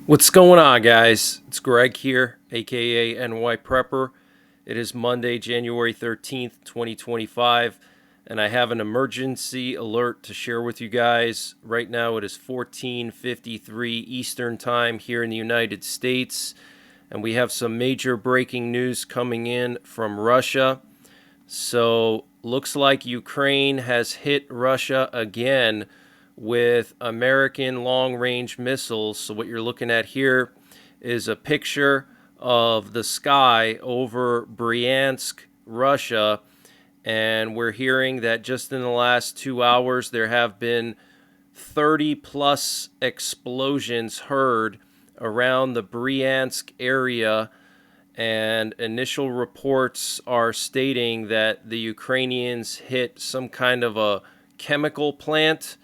What's going on, guys? It's Greg here, aka NYPrepper. It is Monday, January 13th, 2025, and I have an emergency alert to share with you guys. Right now it is 14:53 Eastern Time here in the United States, and we have some major breaking news coming in from Russia. So, looks like Ukraine has hit Russia again with American long-range missiles. So what you're looking at here is a picture of the sky over Bryansk, Russia, and we're hearing that just in the last 2 hours there have been 30 plus explosions heard around the Bryansk area, and initial reports are stating that the Ukrainians hit some kind of a chemical plant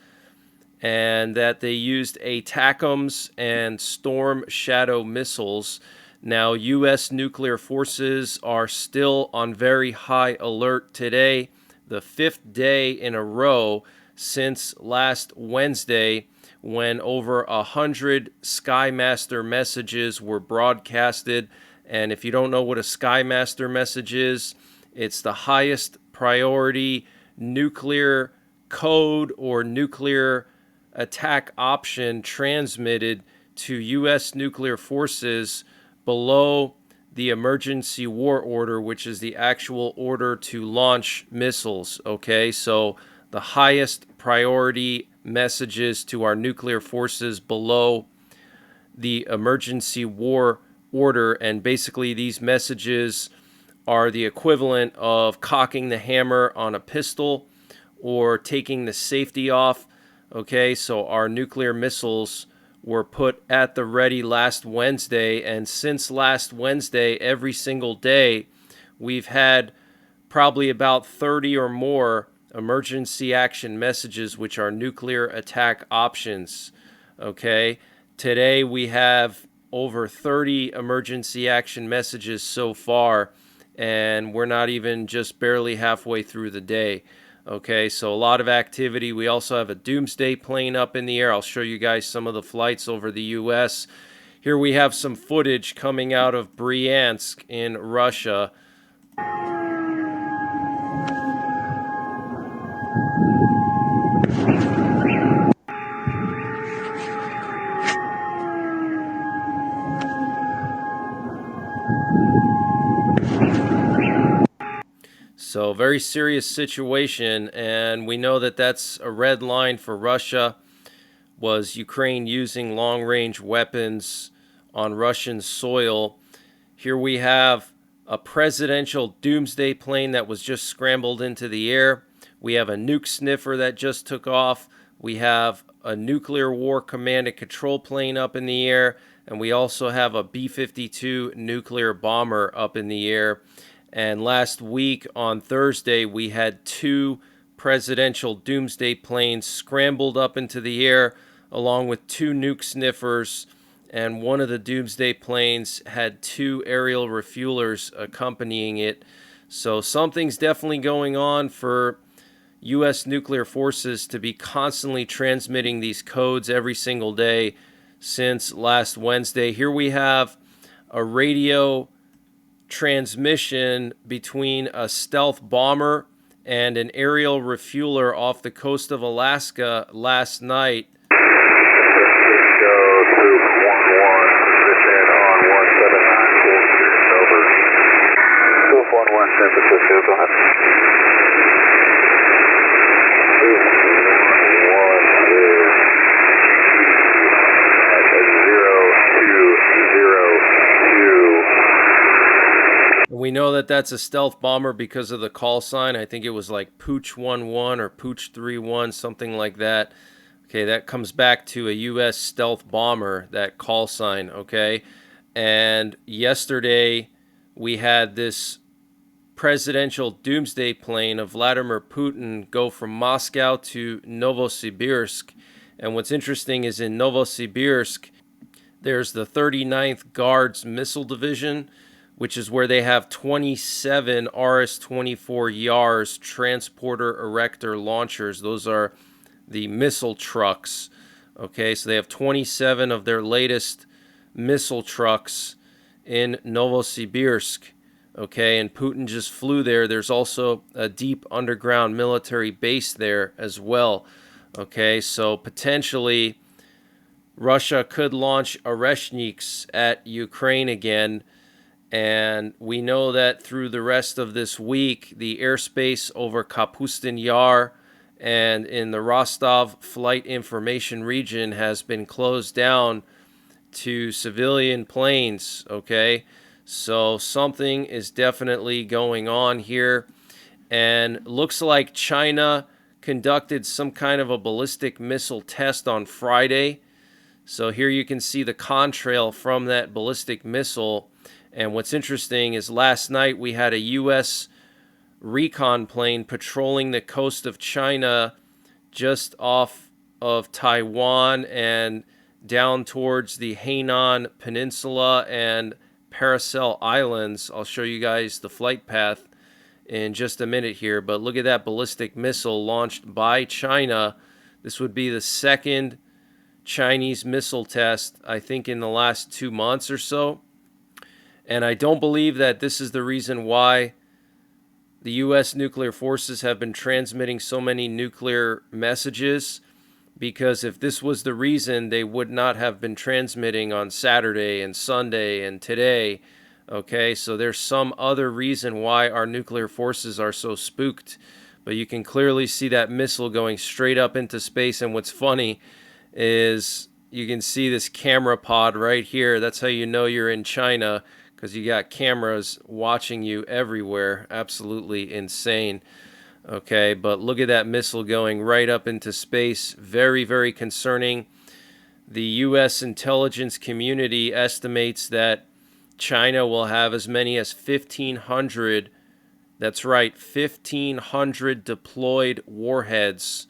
and that they used ATACMS and Storm Shadow missiles. Now, U.S. nuclear forces are still on very high alert today, the 5th day in a row since last Wednesday, when over 100 Skymaster messages were broadcasted. And if you don't know what a Skymaster message is, it's the highest priority nuclear code or nuclear attack option transmitted to U.S. nuclear forces below the emergency war order, which is the actual order to launch missiles. Okay, so the highest priority messages to our nuclear forces below the emergency war order, and basically these messages are the equivalent of cocking the hammer on a pistol or taking the safety off. Okay, so our nuclear missiles were put at the ready last Wednesday, and since last Wednesday, every single day, we've had probably about 30 or more emergency action messages, which are nuclear attack options. Okay, today we have over 30 emergency action messages so far, and we're not even just barely halfway through the day. Okay, so a lot of activity. We also have a Doomsday plane up in the air. I'll show you guys some of the flights over the U.S. Here we have some footage coming out of Bryansk in Russia. So very serious situation, and we know that that's a red line for Russia, was Ukraine using long-range weapons on Russian soil. Here we have a presidential Doomsday plane that was just scrambled into the air. We have a nuke sniffer that just took off. We have a nuclear war command and control plane up in the air, and we also have a B-52 nuclear bomber up in the air. And last week on Thursday, we had 2 presidential Doomsday planes scrambled up into the air, along with 2 nuke sniffers, and one of the Doomsday planes had 2 aerial refuelers accompanying it. So something's definitely going on for U.S. nuclear forces to be constantly transmitting these codes every single day since last Wednesday. Here we have a radio transmission between a stealth bomber and an aerial refueler off the coast of Alaska last night. We know that that's a stealth bomber because of the call sign. I think it was like Pooch 11 or Pooch 31, something like that. Okay, that comes back to a U.S. stealth bomber, that call sign, okay? And yesterday, we had this presidential Doomsday plane of Vladimir Putin go from Moscow to Novosibirsk. And what's interesting is in Novosibirsk, there's the 39th Guards Missile Division, which is where they have 27 RS-24 YARS transporter erector launchers. Those are the missile trucks. Okay, so they have 27 of their latest missile trucks in Novosibirsk. Okay, and Putin just flew there. There's also a deep underground military base there as well. Okay, so potentially Russia could launch Oreshniks at Ukraine again. And we know that through the rest of this week, the airspace over Kapustin Yar and in the Rostov flight information region has been closed down to civilian planes. Okay, so something is definitely going on here, and looks like China conducted some kind of a ballistic missile test on Friday. So here you can see the contrail from that ballistic missile. And what's interesting is last night we had a U.S. recon plane patrolling the coast of China just off of Taiwan and down towards the Hainan Peninsula and Paracel Islands. I'll show you guys the flight path in just a minute here, but look at that ballistic missile launched by China. This would be the second Chinese missile test, I think, in the last 2 months or so. And I don't believe that this is the reason why the U.S. nuclear forces have been transmitting so many nuclear messages, because if this was the reason, they would not have been transmitting on Saturday and Sunday and today. Okay, so there's some other reason why our nuclear forces are so spooked. But you can clearly see that missile going straight up into space. And what's funny is you can see this camera pod right here. That's how you know you're in China, because you got cameras watching you everywhere. Absolutely insane. Okay, but look at that missile going right up into space. Very, very concerning. The U.S. intelligence community estimates that China will have as many as 1,500, that's right, 1,500 deployed warheads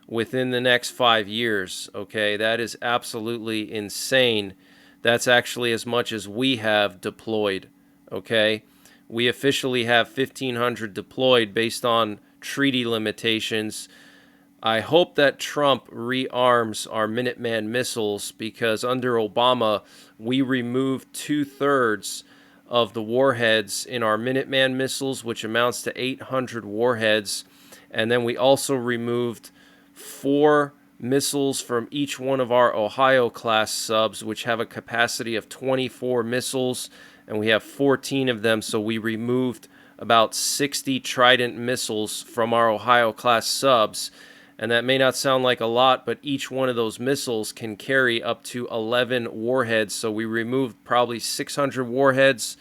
within the next 5 years. Okay, that is absolutely insane. That's actually as much as we have deployed. Okay, we officially have 1,500 deployed based on treaty limitations. I hope that Trump rearms our Minuteman missiles, because under Obama, we removed 2/3 of the warheads in our Minuteman missiles, which amounts to 800 warheads. And then we also removed 4 missiles from each one of our Ohio-class subs, which have a capacity of 24 missiles, and we have 14 of them, so we removed about 60 Trident missiles from our Ohio-class subs. And that may not sound like a lot, but each one of those missiles can carry up to 11 warheads. So we removed probably 600 warheads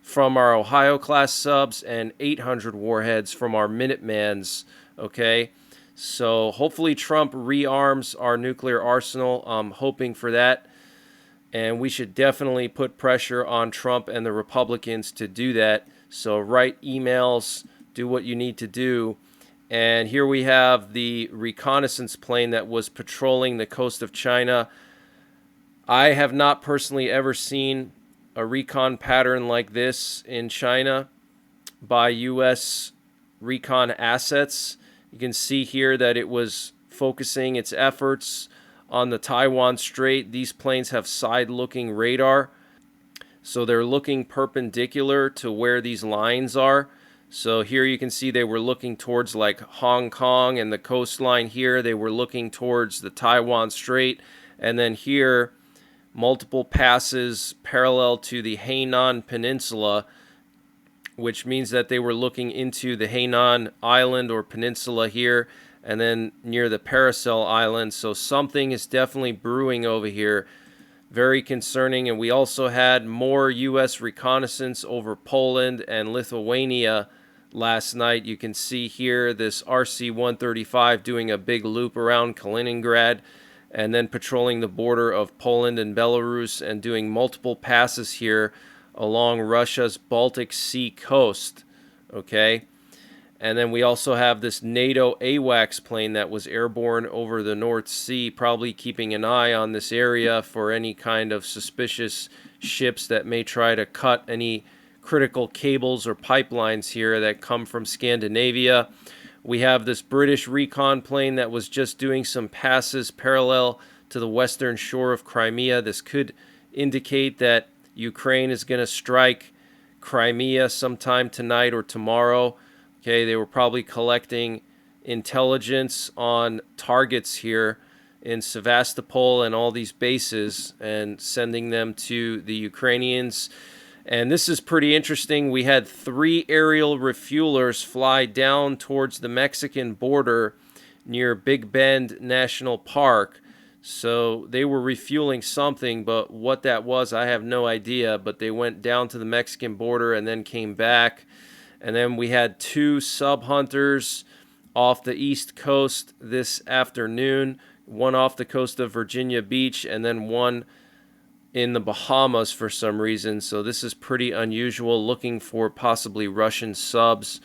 from our Ohio-class subs and 800 warheads from our Minutemans. Okay, so hopefully Trump rearms our nuclear arsenal. I'm hoping for that. And we should definitely put pressure on Trump and the Republicans to do that. So write emails, do what you need to do. And here we have the reconnaissance plane that was patrolling the coast of China. I have not personally ever seen a recon pattern like this in China by U.S. recon assets. You can see here that it was focusing its efforts on the Taiwan Strait. These planes have side-looking radar, so they're looking perpendicular to where these lines are. So here you can see they were looking towards like Hong Kong and the coastline here. They were looking towards the Taiwan Strait. And then here, multiple passes parallel to the Hainan Peninsula, which means that they were looking into the Hainan Island or peninsula here, and then near the Paracel Island. So something is definitely brewing over here. Very concerning. And we also had more U.S. reconnaissance over Poland and Lithuania last night. You can see here this RC-135 doing a big loop around Kaliningrad and then patrolling the border of Poland and Belarus and doing multiple passes here along Russia's Baltic Sea coast. Okay, and then we also have this NATO AWACS plane that was airborne over the North Sea, probably keeping an eye on this area for any kind of suspicious ships that may try to cut any critical cables or pipelines here that come from Scandinavia. We have this British recon plane that was just doing some passes parallel to the western shore of Crimea. This could indicate that Ukraine is going to strike Crimea sometime tonight or tomorrow. Okay, they were probably collecting intelligence on targets here in Sevastopol and all these bases and sending them to the Ukrainians. And this is pretty interesting. We had 3 aerial refuelers fly down towards the Mexican border near Big Bend National Park. So they were refueling something, but what that was, I have no idea. But they went down to the Mexican border and then came back. And then we had 2 sub-hunters off the East Coast this afternoon, one off the coast of Virginia Beach, and then one in the Bahamas for some reason. So this is pretty unusual, looking for possibly Russian subs.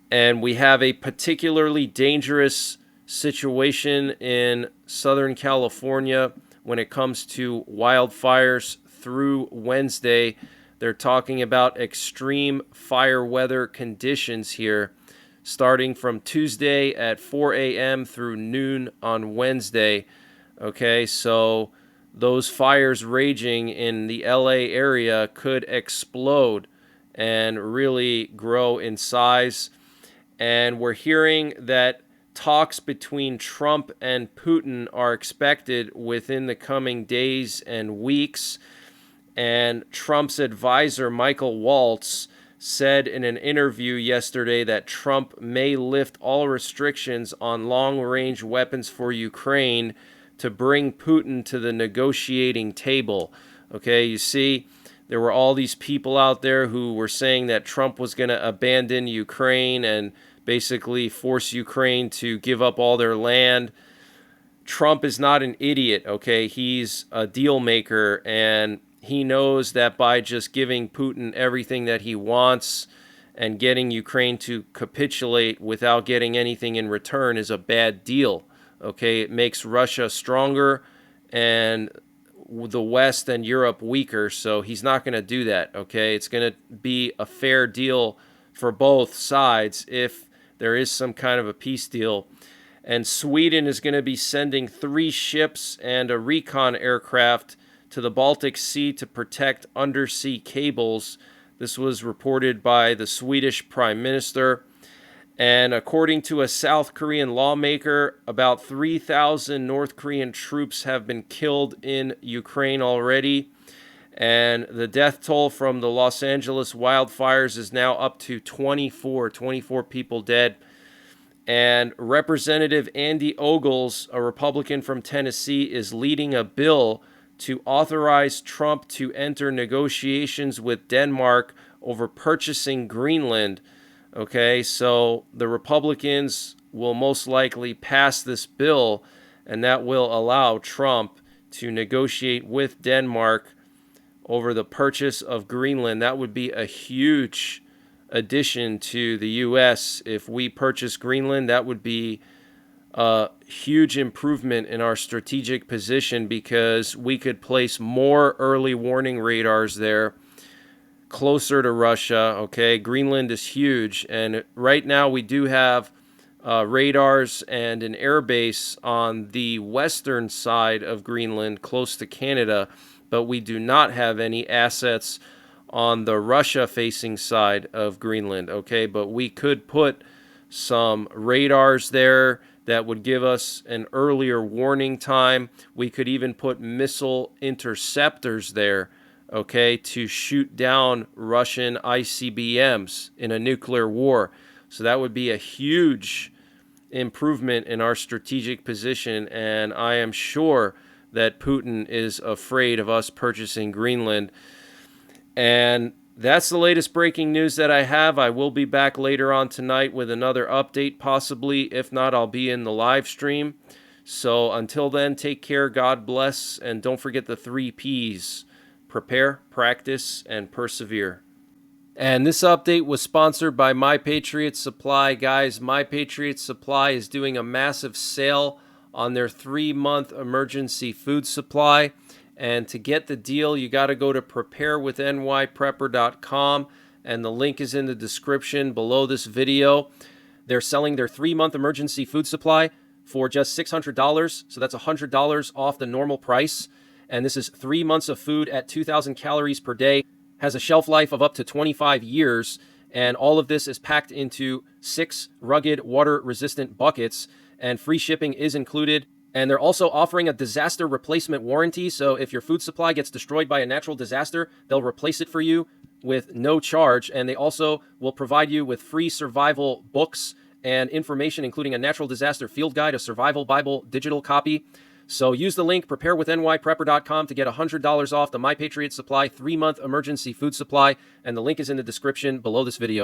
And we have a particularly dangerous situation in Southern California when it comes to wildfires through Wednesday. They're talking about extreme fire weather conditions here, starting from Tuesday at 4 a.m. through noon on Wednesday. Okay, so those fires raging in the LA area could explode and really grow in size. And we're hearing that talks between Trump and Putin are expected within the coming days and weeks. And Trump's advisor, Michael Waltz, said in an interview yesterday that Trump may lift all restrictions on long-range weapons for Ukraine to bring Putin to the negotiating table. Okay, you see, there were all these people out there who were saying that Trump was going to abandon Ukraine and basically force Ukraine to give up all their land. Trump is not an idiot, okay? He's a deal maker, and he knows that by just giving Putin everything that he wants and getting Ukraine to capitulate without getting anything in return is a bad deal, okay? It makes Russia stronger and the West and Europe weaker, so he's not going to do that, okay? It's going to be a fair deal for both sides if there is some kind of a peace deal. And Sweden is going to be sending 3 ships and a recon aircraft to the Baltic Sea to protect undersea cables. This was reported by the Swedish Prime Minister. And according to a South Korean lawmaker, about 3,000 North Korean troops have been killed in Ukraine already. And the death toll from the Los Angeles wildfires is now up to 24 people dead. And Representative Andy Ogles, a Republican from Tennessee, is leading a bill to authorize Trump to enter negotiations with Denmark over purchasing Greenland. Okay, so the Republicans will most likely pass this bill, and that will allow Trump to negotiate with Denmark over the purchase of Greenland. That would be a huge addition to the U.S. If we purchase Greenland, that would be a huge improvement in our strategic position because we could place more early warning radars there closer to Russia. Okay, Greenland is huge, and right now we do have radars and an air base on the western side of Greenland close to Canada, but we do not have any assets on the Russia-facing side of Greenland, okay? But we could put some radars there that would give us an earlier warning time. We could even put missile interceptors there, okay, to shoot down Russian ICBMs in a nuclear war. So that would be a huge improvement in our strategic position, and I am sure that Putin is afraid of us purchasing Greenland. And that's the latest breaking news that I have. I will be back later on tonight with another update, possibly. If not, I'll be in the live stream. So until then, take care, God bless, and don't forget the 3 Ps. Prepare, practice, and persevere. And this update was sponsored by NYPrepper Supply. Guys, NYPrepper Supply is doing a massive sale on their 3-month emergency food supply. And to get the deal, you got to go to preparewithNYPrepper.com, and the link is in the description below this video. They're selling their 3-month emergency food supply for just $600, so that's $100 off the normal price. And this is 3 months of food at 2,000 calories per day, has a shelf life of up to 25 years. And all of this is packed into 6 rugged water-resistant buckets, and free shipping is included. And they're also offering a disaster replacement warranty. So if your food supply gets destroyed by a natural disaster, they'll replace it for you with no charge. And they also will provide you with free survival books and information, including a natural disaster field guide, a survival Bible digital copy. So use the link preparewithnyprepper.com to get $100 off the My Patriot Supply 3-month emergency food supply. And the link is in the description below this video.